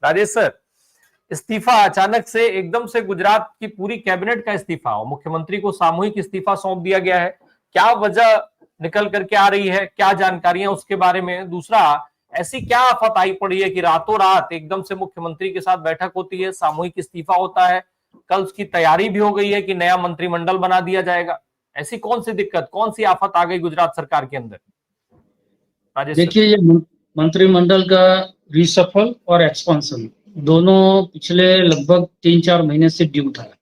Rajesh sir, इस्तीफा अचानक से एकदम से गुजरात की पूरी कैबिनेट का इस्तीफा और मुख्यमंत्री को सामूहिक इस्तीफा सौंप दिया गया है। क्या वजह निकल करके आ रही है, क्या जानकारियां उसके बारे में? दूसरा, ऐसी क्या आफत आई पड़ी है कि रातों रात एकदम से मुख्यमंत्री के साथ बैठक होती है, सामूहिक इस्तीफा होता है, कल उसकी तैयारी भी हो गई है कि नया मंत्रिमंडल बना दिया जाएगा। ऐसी कौन सी दिक्कत, कौन सी आफत आ गई गुजरात सरकार के अंदर? राजेश सर। देखिए, ये मंत्रिमंडल का रिसफल और एक्सपांशन दोनों पिछले लगभग 3-4 महीने से ड्यू था।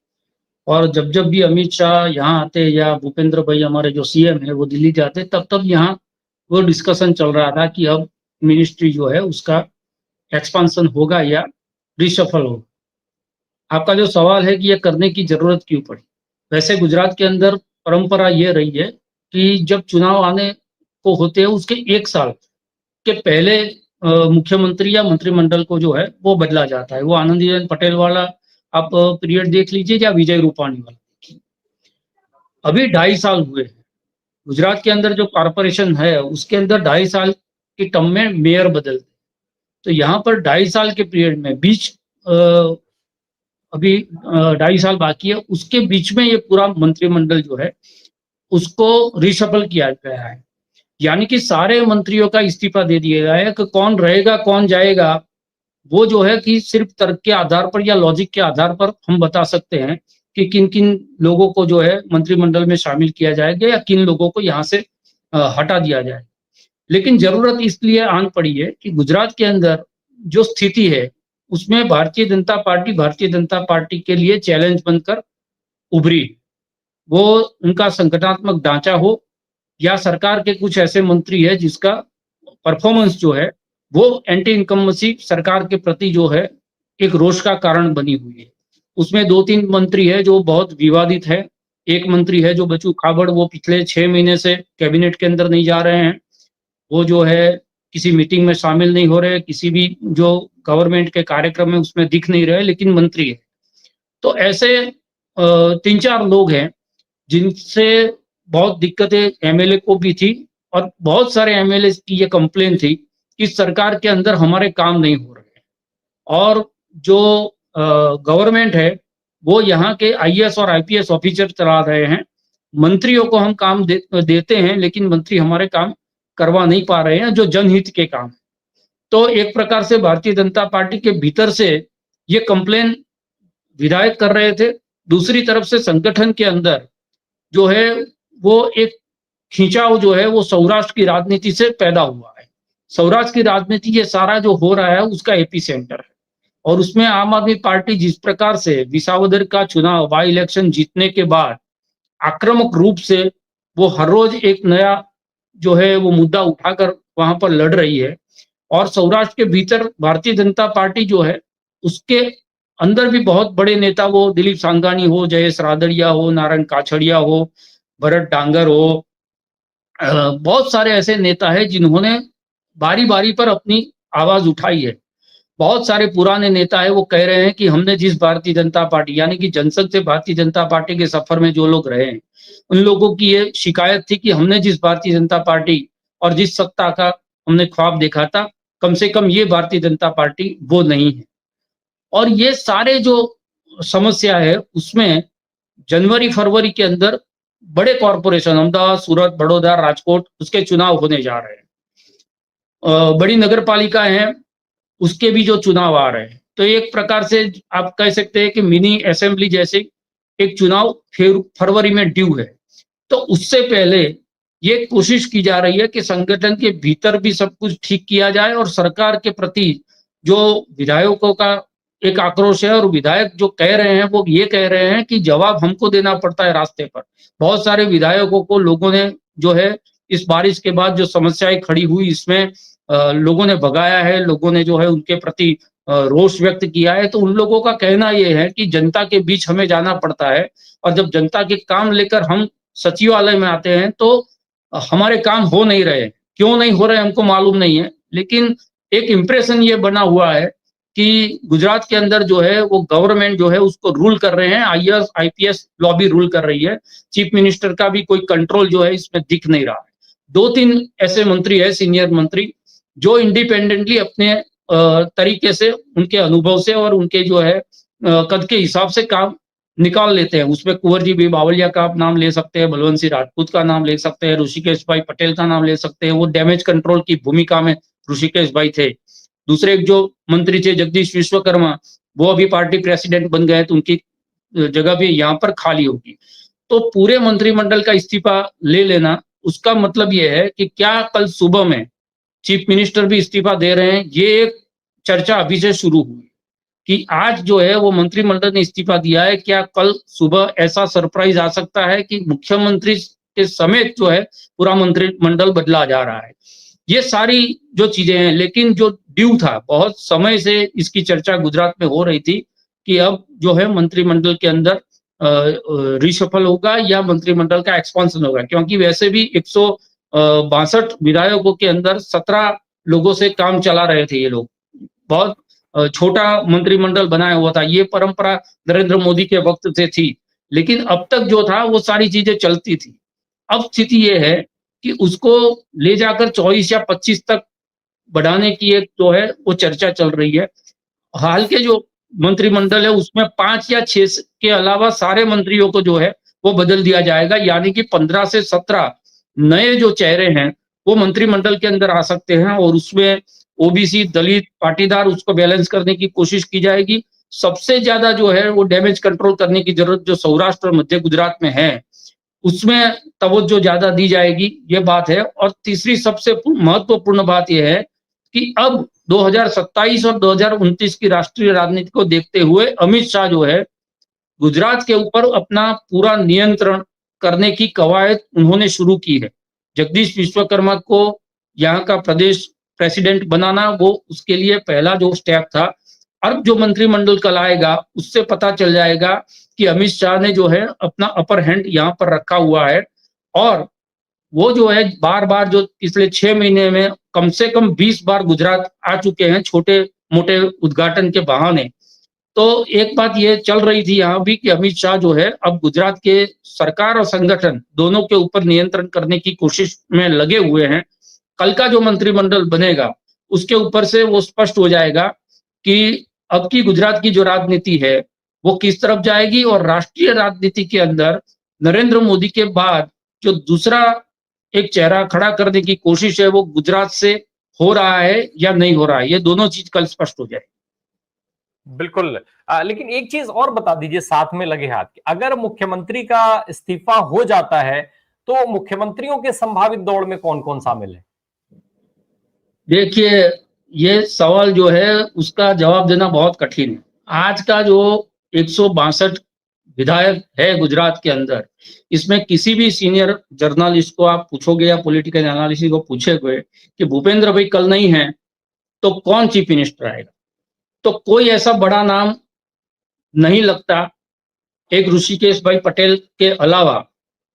और जब जब भी अमित शाह यहाँ आते या भूपेंद्र भाई हमारे जो सीएम है वो दिल्ली जाते, तब तब यहाँ वो डिस्कशन चल रहा था कि अब मिनिस्ट्री जो है उसका एक्सपांशन होगा या रिसफल होगा। आपका जो सवाल है कि ये करने की जरूरत क्यों पड़ी, वैसे गुजरात के अंदर परंपरा ये रही है कि जब चुनाव आने को होते हैं उसके 1 साल के पहले मुख्यमंत्री या मंत्रिमंडल को जो है वो बदला जाता है। वो आनंदीबेन पटेल वाला आप पीरियड देख लीजिए या विजय रूपाणी वाला देखिए। अभी 2.5 साल हुए हैं गुजरात के अंदर, जो कॉरपोरेशन है उसके अंदर 2.5 साल की टर्म में मेयर बदलते। तो यहाँ पर 2.5 साल के पीरियड में बीच अभी 2.5 साल बाकी है, उसके बीच में ये पूरा मंत्रिमंडल जो है उसको रिशफल किया गया है। यानी कि सारे मंत्रियों का इस्तीफा दे दिया गया है कि कौन रहेगा कौन जाएगा वो जो है कि सिर्फ तर्क के आधार पर या लॉजिक के आधार पर हम बता सकते हैं कि किन किन लोगों को जो है मंत्रिमंडल में शामिल किया जाएगा या किन लोगों को यहाँ से हटा दिया जाए। लेकिन जरूरत इसलिए आन पड़ी है कि गुजरात के अंदर जो स्थिति है उसमें भारतीय जनता पार्टी के लिए चैलेंज बनकर उभरी। वो उनका संगठनात्मक ढांचा हो या सरकार के कुछ ऐसे मंत्री है जिसका परफॉर्मेंस जो है वो एंटी इनकम्बेंसी सरकार के प्रति जो है एक रोष का कारण बनी हुई है। उसमें 2-3 मंत्री है जो बहुत विवादित है। एक मंत्री है जो बच्चू खाबड़, वो पिछले 6 महीने से कैबिनेट के अंदर नहीं जा रहे हैं। वो जो है किसी मीटिंग में शामिल नहीं हो रहे, किसी भी जो गवर्नमेंट के कार्यक्रम में उसमें दिख नहीं रहे, लेकिन मंत्री है। तो ऐसे 3-4 लोग हैं जिनसे बहुत दिक्कतें एमएलए को भी थी और बहुत सारे एमएलए की ये कंप्लेन थी कि सरकार के अंदर हमारे काम नहीं हो रहे हैं और जो गवर्नमेंट है वो यहाँ के आईएएस और आईपीएस ऑफिसर चला रहे हैं। मंत्रियों को हम काम देते हैं लेकिन मंत्री हमारे काम करवा नहीं पा रहे हैं जो जनहित के काम। तो एक प्रकार से भारतीय जनता पार्टी के भीतर से ये कंप्लेन विधायक कर रहे थे। दूसरी तरफ से संगठन के अंदर जो है वो एक खिंचाव जो है वो सौराष्ट्र की राजनीति से पैदा हुआ है। सौराष्ट्र की राजनीति ये सारा जो हो रहा है उसका एपी सेंटर है और उसमें आम आदमी पार्टी जिस प्रकार से विसावदर का चुनाव बाई इलेक्शन जीतने के बाद आक्रामक रूप से वो हर रोज एक नया जो है वो मुद्दा उठाकर वहां पर लड़ रही है और सौराष्ट्र के भीतर भारतीय जनता पार्टी जो है उसके अंदर भी बहुत बड़े नेता, वो दिलीप सांघानी हो, जयेश रादड़िया हो, नारायण काछड़िया हो, भरत डांगर हो, बहुत सारे ऐसे नेता हैं जिन्होंने बारी बारी पर अपनी आवाज उठाई है। बहुत सारे पुराने नेता है वो कह रहे हैं कि हमने जिस भारतीय जनता पार्टी यानी कि जनसंघ से भारतीय जनता पार्टी के सफर में जो लोग रहे हैं उन लोगों की ये शिकायत थी कि हमने जिस भारतीय जनता पार्टी और जिस सत्ता का हमने ख्वाब देखा था, कम से कम ये भारतीय जनता पार्टी वो नहीं है। और ये सारे जो समस्या है उसमें जनवरी फरवरी के अंदर बड़े कॉरपोरेशन अहमदाबाद, सूरत, बड़ौदा, राजकोट उसके चुनाव होने जा रहे हैं। बड़ी नगर पालिका है उसके भी जो चुनाव आ रहे हैं। तो एक प्रकार से आप कह सकते हैं कि मिनी असेंबली जैसे एक चुनाव फरवरी में ड्यू है। तो उससे पहले ये कोशिश की जा रही है कि संगठन के भीतर भी सब कुछ ठीक किया जाए और सरकार के प्रति जो विधायकों का एक आक्रोश है और विधायक जो कह रहे हैं वो ये कह रहे हैं कि जवाब हमको देना पड़ता है रास्ते पर। बहुत सारे विधायकों को लोगों ने जो है इस बारिश के बाद जो समस्याएं खड़ी हुई इसमें लोगों ने भगाया है, लोगों ने जो है उनके प्रति रोष व्यक्त किया है। तो उन लोगों का कहना यह है कि जनता के बीच हमें जाना पड़ता है और जब जनता के काम लेकर हम सचिवालय में आते हैं तो हमारे काम हो नहीं रहे। क्यों नहीं हो रहे हमको मालूम नहीं है, लेकिन एक इंप्रेशन ये बना हुआ है कि गुजरात के अंदर जो है वो गवर्नमेंट जो है उसको रूल कर रहे हैं, आईएएस आईपीएस लॉबी रूल कर रही है। चीफ मिनिस्टर का भी कोई कंट्रोल जो है इसमें दिख नहीं रहा है। 2-3 ऐसे मंत्री है, सीनियर मंत्री, जो इंडिपेंडेंटली अपने तरीके से, उनके अनुभव से और उनके जो है कद के हिसाब से काम निकाल लेते हैं। उसमें कुंवर जी बावलिया का आप नाम ले सकते हैं, बलवंत सिंह राजपूत का नाम ले सकते हैं, ऋषिकेश भाई पटेल का नाम ले सकते हैं। वो डैमेज कंट्रोल की भूमिका में ऋषिकेश भाई थे। दूसरे एक जो मंत्री थे जगदीश विश्वकर्मा, वो अभी पार्टी प्रेसिडेंट बन गए, तो उनकी जगह भी यहाँ पर खाली होगी। तो पूरे मंत्रिमंडल का इस्तीफा ले लेना, उसका मतलब ये है कि क्या कल सुबह में चीफ मिनिस्टर भी इस्तीफा दे रहे हैं, ये एक चर्चा अभी से शुरू हुई कि आज जो है वो मंत्रिमंडल ने इस्तीफा दिया है। क्या कल सुबह ऐसा सरप्राइज आ सकता है कि मुख्यमंत्री के समेत जो है पूरा मंत्रिमंडल बदला जा रहा है? ये सारी जो चीजें हैं, लेकिन जो ड्यू था, बहुत समय से इसकी चर्चा गुजरात में हो रही थी कि अब जो है मंत्रिमंडल के अंदर रिशफल होगा या मंत्रिमंडल का एक्सपांशन होगा, क्योंकि वैसे भी 162 विधायकों के अंदर 17 लोगों से काम चला रहे थे ये लोग। बहुत छोटा मंत्रिमंडल बनाया हुआ था। ये परंपरा नरेंद्र मोदी के वक्त से थी, लेकिन अब तक जो था वो सारी चीजें चलती थी। अब स्थिति ये है कि उसको ले जाकर 24 या 25 तक बढ़ाने की एक जो है वो चर्चा चल रही है। हाल के जो मंत्रिमंडल है उसमें 5 या 6 के अलावा सारे मंत्रियों को जो है वो बदल दिया जाएगा, यानी कि 15 से 17 नए जो चेहरे हैं वो मंत्रिमंडल के अंदर आ सकते हैं, और उसमें ओबीसी, दलित, पाटीदार, उसको बैलेंस करने की कोशिश की जाएगी। सबसे ज्यादा जो है वो डैमेज कंट्रोल करने की जरूरत जो सौराष्ट्र और मध्य गुजरात में है, उसमें तवज्जो ज्यादा दी जाएगी, ये बात है। और तीसरी सबसे महत्वपूर्ण बात यह है कि अब 2027 और 2029 की राष्ट्रीय राजनीति को देखते हुए अमित शाह जो है गुजरात के ऊपर अपना पूरा नियंत्रण करने की कवायद उन्होंने शुरू की है। जगदीश विश्वकर्मा को यहाँ का प्रदेश प्रेसिडेंट बनाना वो उसके लिए पहला जो स्टेप था। अब जो मंत्रिमंडल कल आएगा उससे पता चल जाएगा कि अमित शाह ने जो है अपना अपर हैंड यहाँ पर रखा हुआ है, और वो जो है बार बार जो पिछले 6 महीने में कम से कम 20 बार गुजरात आ चुके हैं छोटे मोटे उद्घाटन के बहाने। तो एक बात ये चल रही थी यहाँ भी कि अमित शाह जो है अब गुजरात के सरकार और संगठन दोनों के ऊपर नियंत्रण करने की कोशिश में लगे हुए हैं। कल का जो मंत्रिमंडल बनेगा उसके ऊपर से वो स्पष्ट हो जाएगा कि अब की गुजरात की जो राजनीति है वो किस तरफ जाएगी, और राष्ट्रीय राजनीति के अंदर नरेंद्र मोदी के बाद जो दूसरा एक चेहरा खड़ा करने की कोशिश है वो गुजरात से हो रहा है या नहीं हो रहा है, ये दोनों चीज कल स्पष्ट हो जाए। बिल्कुल। लेकिन एक चीज और बता दीजिए साथ में लगे हाथ की, अगर मुख्यमंत्री का इस्तीफा हो जाता है तो मुख्यमंत्रियों के संभावित दौड़ में कौन कौन शामिल है? देखिए, ये सवाल जो है उसका जवाब देना बहुत कठिन है। आज का जो 162 विधायक है गुजरात के अंदर, इसमें किसी भी सीनियर जर्नलिस्ट को आप पूछोगे या पॉलिटिकल एनालिस्ट को पूछोगे कि भूपेंद्र भाई कल नहीं है तो कौन चीफ मिनिस्टर आएगा, तो कोई ऐसा बड़ा नाम नहीं लगता एक ऋषिकेश भाई पटेल के अलावा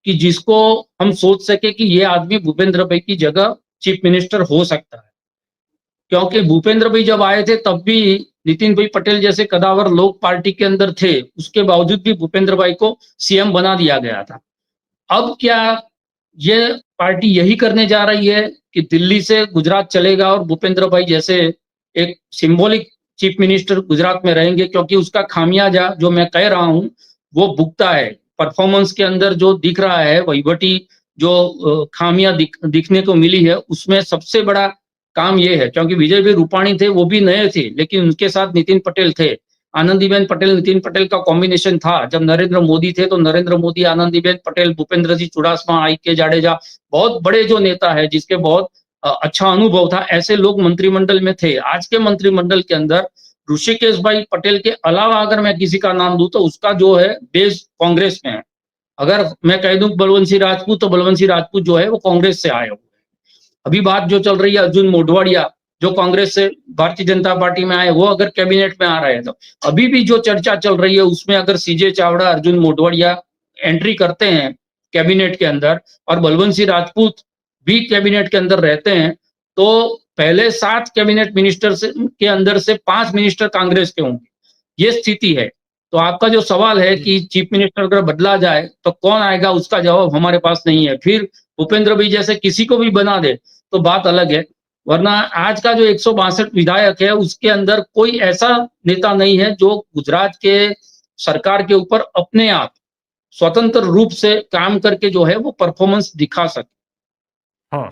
कि जिसको हम सोच सके कि ये आदमी भूपेंद्र भाई की जगह चीफ मिनिस्टर हो सकता है। क्योंकि भूपेंद्र भाई जब आए थे तब भी नितिन भाई पटेल जैसे कदावर लोग पार्टी के अंदर थे, उसके बावजूद भी भूपेंद्र भाई को सीएम बना दिया गया था। अब क्या ये पार्टी यही करने जा रही है कि दिल्ली से गुजरात चलेगा और भूपेंद्र भाई जैसे एक सिंबॉलिक चीफ मिनिस्टर गुजरात में रहेंगे, क्योंकि उसका खामियाजा जो मैं कह रहा हूं वो भुगता है। परफॉर्मेंस के अंदर जो दिख रहा है, वहीवटी जो खामियां दिखने को मिली है, उसमें सबसे बड़ा काम ये है, क्योंकि विजय भाई रूपाणी थे, वो भी नए थे, लेकिन उनके साथ नितिन पटेल थे। आनंदीबेन पटेल नितिन पटेल का कॉम्बिनेशन था। जब नरेंद्र मोदी थे तो नरेंद्र मोदी, आनंदीबेन पटेल, भूपेंद्र जी चुड़ासमा, आई.के. जाडेजा, बहुत बड़े जो नेता है जिसके बहुत अच्छा अनुभव था, ऐसे लोग मंत्रिमंडल में थे। आज के मंत्रिमंडल के अंदर ऋषिकेश भाई पटेल के अलावा अगर मैं किसी का नाम दूं तो उसका जो है बेस कांग्रेस में है। अगर मैं कह दूं बलवंत सिंह राजपूत, तो बलवंत सिंह राजपूत जो है वो कांग्रेस से आए हुए। अभी बात जो चल रही है अर्जुन मोढवाडिया जो कांग्रेस से भारतीय जनता पार्टी में आए, वो अगर कैबिनेट में आ रहे हैं तो अभी भी जो चर्चा चल रही है उसमें अगर सीजे चावड़ा, अर्जुन मोढवाडिया एंट्री करते हैं कैबिनेट के अंदर और बलवंत सिंह राजपूत भी कैबिनेट के अंदर रहते हैं, तो पहले 7 कैबिनेट मिनिस्टर के अंदर से 5 मिनिस्टर कांग्रेस के होंगे। ये स्थिति है। तो आपका जो सवाल है कि चीफ मिनिस्टर अगर बदला जाए तो कौन आएगा, उसका जवाब हमारे पास नहीं है। फिर भूपेंद्र भाई जैसे किसी को भी बना दे तो बात अलग है, वरना आज का जो 162 विधायक है उसके अंदर कोई ऐसा नेता नहीं है जो गुजरात के सरकार के ऊपर अपने आप स्वतंत्र रूप से काम करके जो है वो परफॉर्मेंस दिखा सके। हाँ,